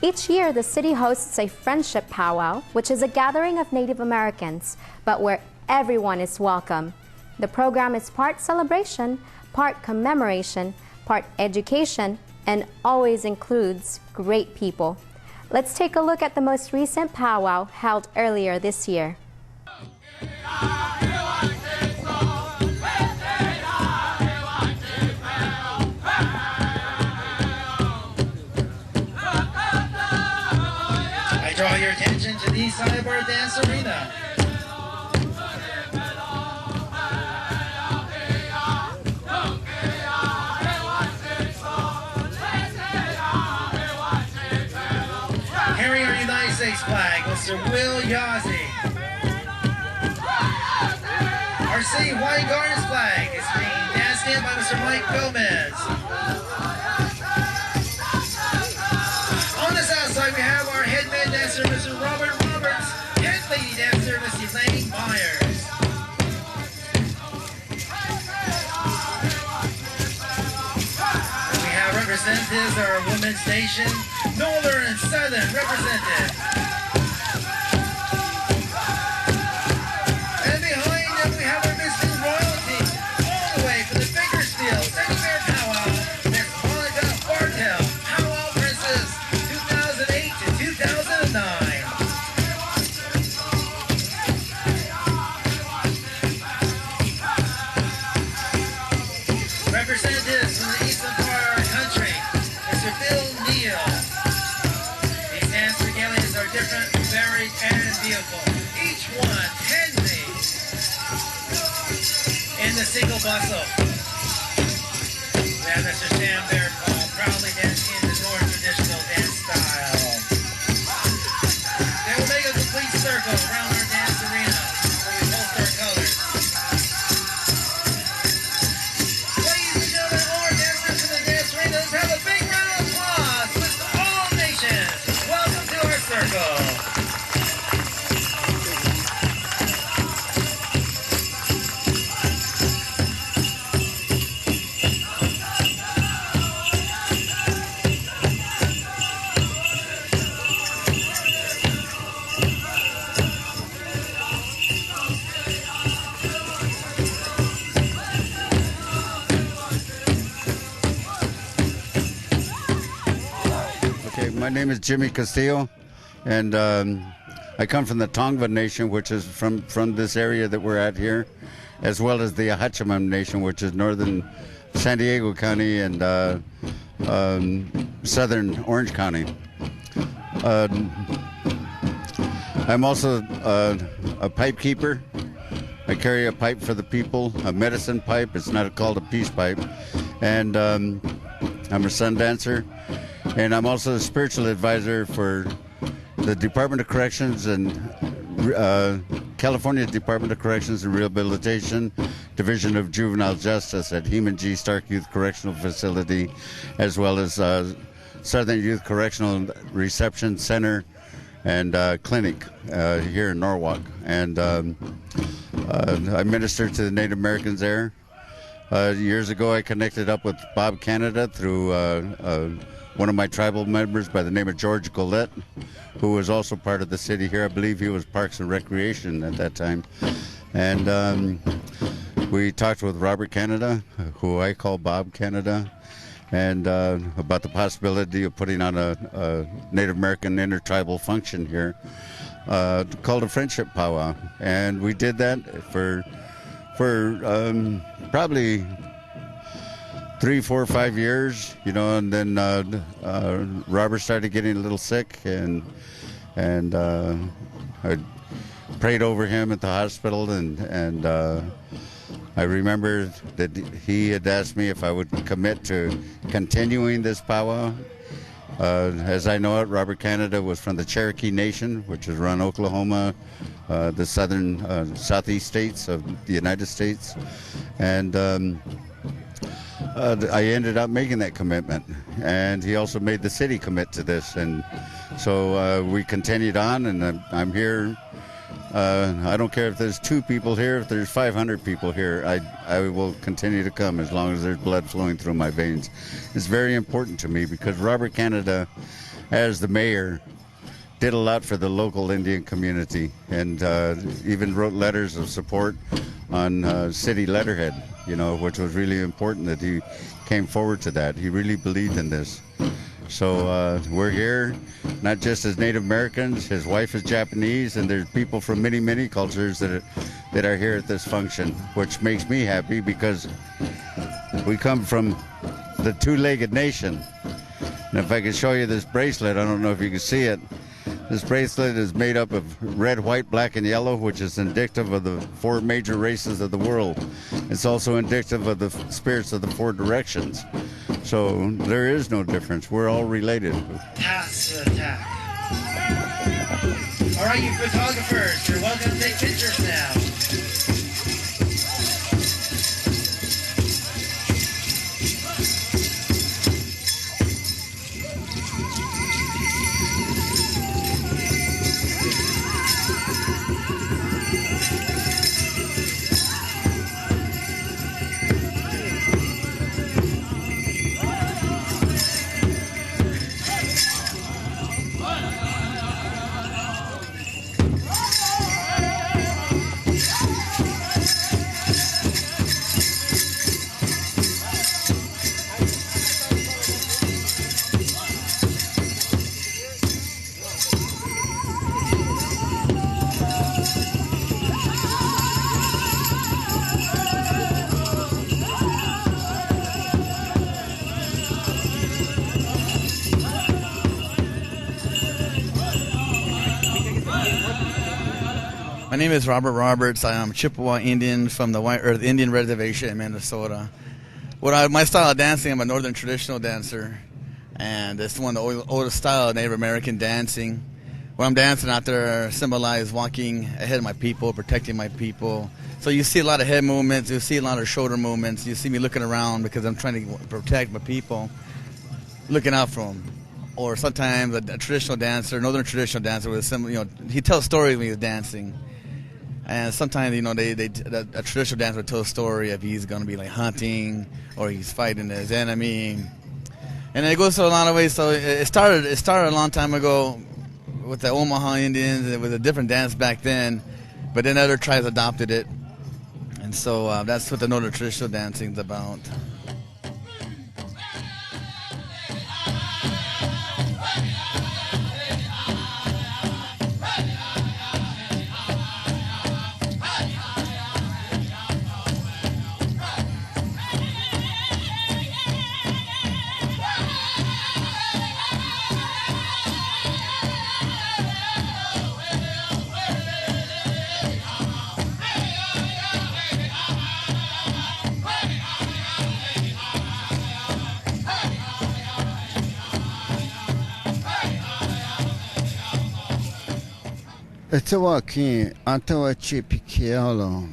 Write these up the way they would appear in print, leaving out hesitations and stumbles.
Each year, the city hosts a friendship powwow, which is a gathering of Native Americans, but where everyone is welcome. The program is part celebration, part commemoration, part education, and always includes great people. Let's take a look at the most recent powwow held earlier this year. I draw your attention to the east side of our dance arena. Carrying our United States flag, Mr. Will Yazzie. Our city Hawaiian Gardens flag is being danced in by Mr. Mike Gomez. On the south side, we have our head man dancer, Mr. Robert Roberts, head lady dancer, Miss Elaine Myers. We have representatives of our Women's Nation, Northern and Southern represented. And behind them, we have our Miss New Royalty, all the way from the Bakersfield City Fair Powwow, Miss Monica Bartel, Powwow Princess 2008 to 2009. Representatives from the eastern part of our country, Mr. Bill Neal. These dance regalias are different, varied, and beautiful. Each one handmade in the single bustle. We have Mr. Sam Bearcall proudly dancing in the North traditional dance style. They will make a complete circle around our dance arena where we post our colors. Ladies and gentlemen, all our dancers in the dance arena, let's have a big round of applause with all nations. Welcome to our circle. Okay, my name is Jimmy Castillo, and I come from the Tongva Nation, which is from this area that we're at here, as well as the Ahachiman Nation, which is northern San Diego County and southern Orange County. I'm also a pipe keeper. I carry a pipe for the people, a medicine pipe. It's not called a peace pipe. And I'm a sun dancer. And I'm also a spiritual advisor for the Department of Corrections and California Department of Corrections and Rehabilitation, Division of Juvenile Justice at Heman G. Stark Youth Correctional Facility, as well as Southern Youth Correctional Reception Center and clinic here in Norwalk. And I minister to the Native Americans there. Years ago, I connected up with Bob Canada through one of my tribal members by the name of George Golette, who was also part of the city here. I believe he was Parks and Recreation at that time. And we talked with Robert Canada, who I call Bob Canada, and about the possibility of putting on a Native American intertribal function here called a friendship powwow. And we did that for probably 3, 4, 5 years, you know, and then Robert started getting a little sick, and I prayed over him at the hospital, and I remember that he had asked me if I would commit to continuing this powwow. As I know it, Robert Canada was from the Cherokee Nation, which is around Oklahoma, the southern, southeast states of the United States, and I ended up making that commitment, and he also made the city commit to this, and so we continued on, and I'm here. I don't care if there's 2 people here, if there's 500 people here, I will continue to come as long as there's blood flowing through my veins. It's very important to me because Robert Canada as the mayor, did a lot for the local Indian community, and even wrote letters of support on city letterhead, which was really important that he came forward to that. He really believed in this. So we're here, not just as Native Americans. His wife is Japanese, and there's people from many, many cultures that are here at this function, which makes me happy because we come from the two-legged nation. And if I could show you this bracelet, I don't know if you can see it. This bracelet is made up of red, white, black, and yellow, which is indicative of the 4 major races of the world. It's also indicative of the spirits of the 4 directions. So there is no difference. We're all related. Pass attack. All right, you photographers, you're welcome to take pictures now. My name is Robert Roberts. I am a Chippewa Indian from the White Earth Indian Reservation in Minnesota. My style of dancing, I'm a Northern traditional dancer, and it's one of the oldest style of Native American dancing. When I'm dancing out there, I symbolize walking ahead of my people, protecting my people. So you see a lot of head movements, you see a lot of shoulder movements, you see me looking around because I'm trying to protect my people, looking out for them. Or sometimes a traditional dancer, Northern traditional dancer, with he tells stories when he's dancing. And sometimes, a traditional dancer would tell a story if he's going to be like hunting or he's fighting his enemy. And it goes through a lot of ways. So it started a long time ago with the Omaha Indians. It was a different dance back then, but then other tribes adopted it. And so that's what the Northern traditional dancing is about.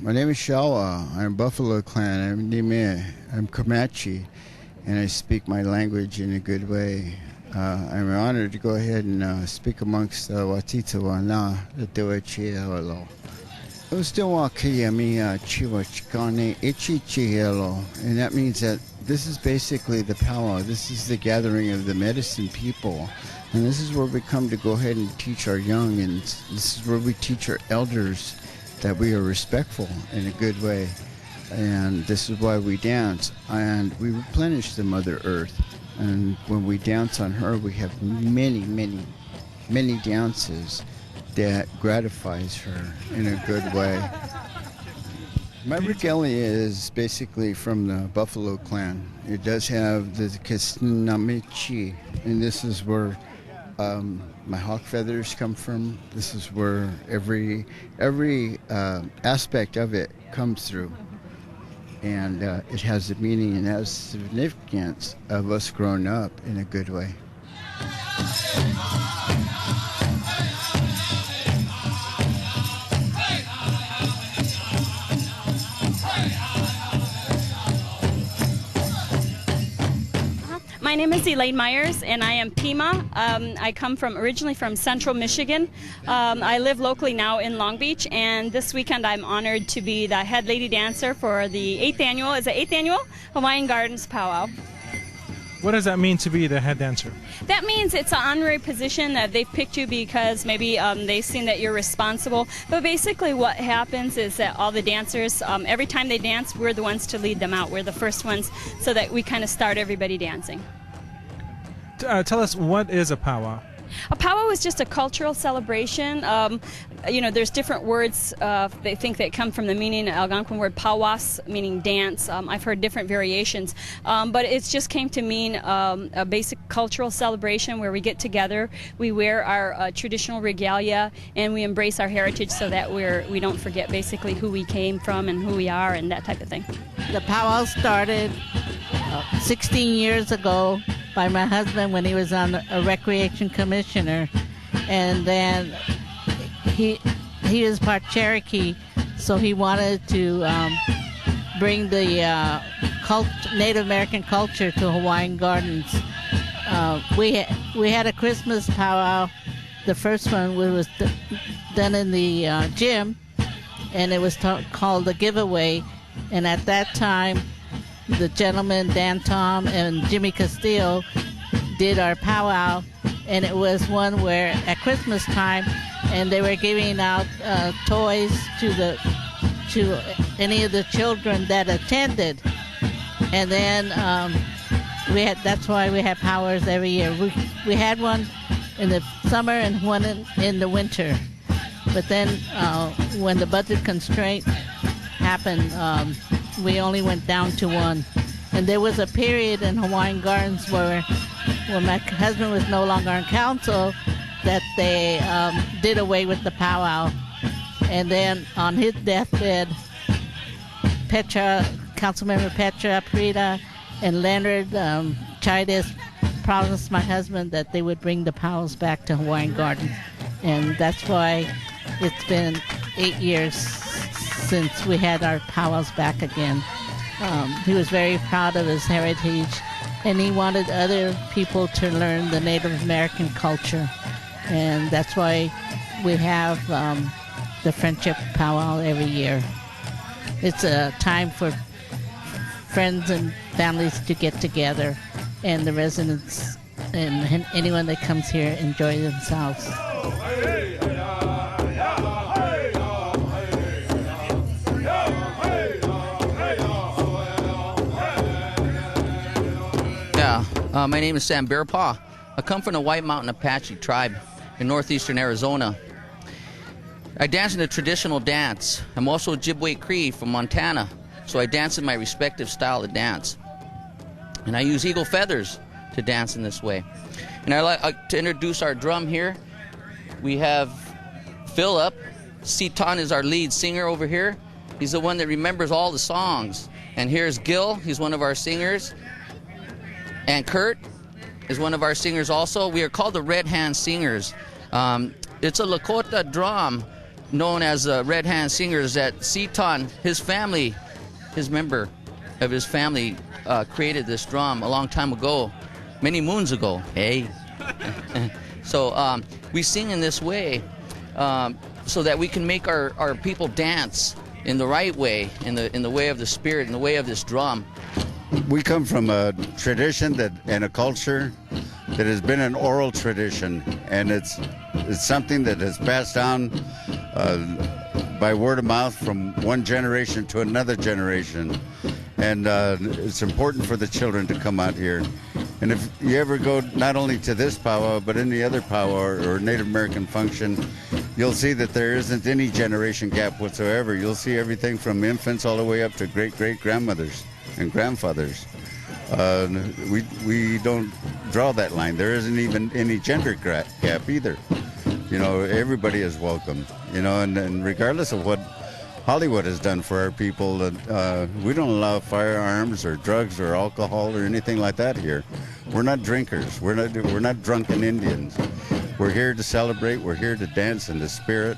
My name is Shawa. I'm Buffalo Clan. I'm Comanche, and I speak my language in a good way. I'm honored to go ahead and speak amongst Watita Wana, the Tewachielo. And that means that this is basically the powwow. This is the gathering of the medicine people. And this is where we come to go ahead and teach our young, and this is where we teach our elders that we are respectful in a good way. And this is why we dance, and we replenish the Mother Earth. And when we dance on her, we have many, many, many dances that gratifies her in a good way. My regalia is basically from the Buffalo Clan. It does have the Kisnamichi, and this is where my hawk feathers come from. This is where every aspect of it comes through, and it has the meaning and has significance of us growing up in a good way. My name is Elaine Myers, and I am Pima. I come originally from Central Michigan. I live locally now in Long Beach, and this weekend I'm honored to be the head lady dancer for the 8th annual Hawaiian Gardens powwow. What does that mean to be the head dancer? That means it's an honorary position that they've picked you because maybe they've seen that you're responsible. But basically what happens is that all the dancers, every time they dance, we're the ones to lead them out. We're the first ones so that we kind of start everybody dancing. Tell us, what is a powwow? A powwow is just a cultural celebration. You know, there's different words they think that come from the meaning of Algonquin word powwas, meaning dance. I've heard different variations, but it just came to mean a basic cultural celebration where we get together, we wear our traditional regalia, and we embrace our heritage so that we don't forget basically who we came from and who we are and that type of thing. The powwow started 16 years ago by my husband when he was on a recreation commissioner, and then he is part Cherokee, so he wanted to bring the Native American culture to Hawaiian Gardens. We had a Christmas powwow. The first one was done in the gym, and it was called the giveaway. And at that time, the gentleman Dan Tom and Jimmy Castillo did our powwow, and it was one where at Christmas time, and they were giving out toys to any of the children that attended. And then that's why we have powwows every year. We had one in the summer and one in the winter. But then when the budget constraint happened, we only went down to one. And there was a period in Hawaiian Gardens where when my husband was no longer on council, that they did away with the powwow. And then on his deathbed, Councilmember Petra Prida and Leonard Chides promised my husband that they would bring the powwows back to Hawaiian Gardens. And that's why it's been 8 years since we had our powwows back again. He was very proud of his heritage, and he wanted other people to learn the Native American culture. And that's why we have the Friendship Powwow every year. It's a time for friends and families to get together, and the residents and anyone that comes here enjoy themselves. My name is Sam Bearpaw. I come from the White Mountain Apache tribe in northeastern Arizona. I dance in a traditional dance. I'm also a Ojibwe Cree from Montana, so I dance in my respective style of dance. And I use eagle feathers to dance in this way. And I'd like to introduce our drum here. We have Philip. Seton is our lead singer over here. He's the one that remembers all the songs. And here's Gil. He's one of our singers. And Kurt is one of our singers also. We are called the Red Hand Singers. It's a Lakota drum known as the Red Hand Singers that Seton, his family, his member of his family created this drum a long time ago, many moons ago. Hey. So we sing in this way so that we can make our people dance in the right way, in the way of the spirit, in the way of this drum. We come from a tradition and a culture that has been an oral tradition, and it's something that has passed down by word of mouth from one generation to another generation. And it's important for the children to come out here. And if you ever go not only to this powwow, but any other powwow or Native American function, you'll see that there isn't any generation gap whatsoever. You'll see everything from infants all the way up to great-great-grandmothers and grandfathers. We don't draw that line. There isn't even any gender gap either. You know, everybody is welcome. You know, and regardless of what Hollywood has done for our people, we don't allow firearms or drugs or alcohol or anything like that here. We're not drinkers. We're not drunken Indians. We're here to celebrate. We're here to dance in the spirit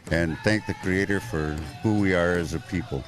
and thank the Creator for who we are as a people.